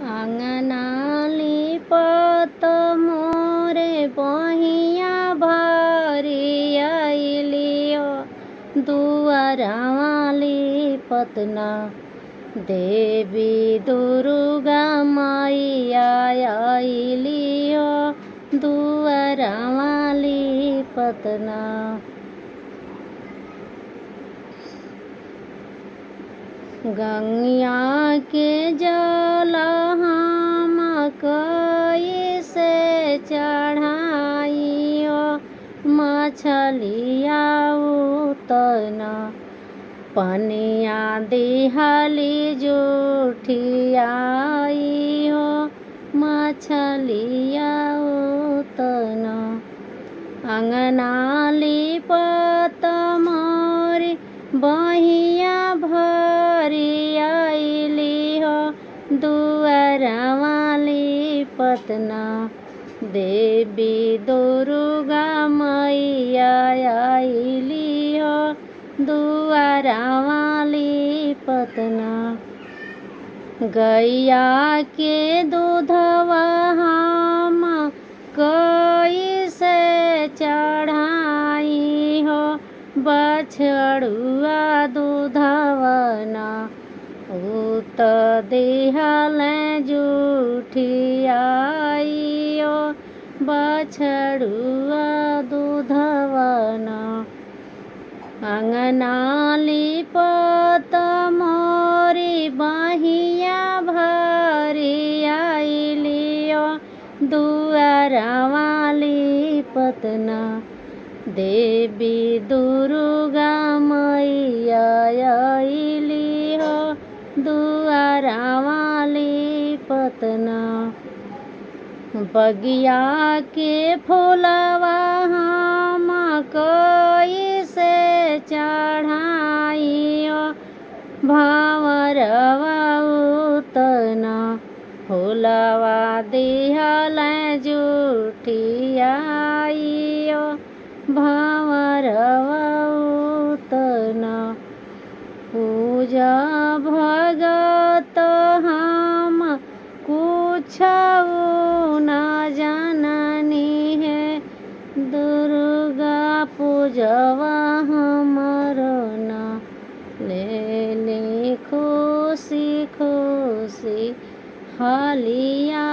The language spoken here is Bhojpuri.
आंगनाली पत मोरे बहिया भरी आइलियो दुआरावाली पतना देवी दुर्गा मैया आइलियो दुआरावाली पतना। गंगिया के जल हम कैसे चढ़ाइयो मछलिया उतना पनिया दिहली जुठियाइयो मछलिया उतना। अंगनाली पत मोरी बहिया भरी आइलियो दुआरावाली पतना देवी दुर्गा मैया आइलियो दुआरावाली पतना। गैया के दूधवा हम कैसे चढ़ाई हो बछड़ुआ दूधवना उत दिहल जुठियाइयो बछड़ुआ दूधवना। अंगनाली पत मोरी बहिया भरी आइलियो दुआरावाली पतना देवी दुर्गा मैया आइलियो दुआरावाली पतना। बगिया के फूलवा हम कैसे चढ़ाइयो भंवरवा उतना फूलवा दिहल जुठियाइयो भंवरवा उतना। पूजा भगत हम कुछ न जाननी है दुर्गा पूजवा हमरो न ले खुशी खुशी हलिया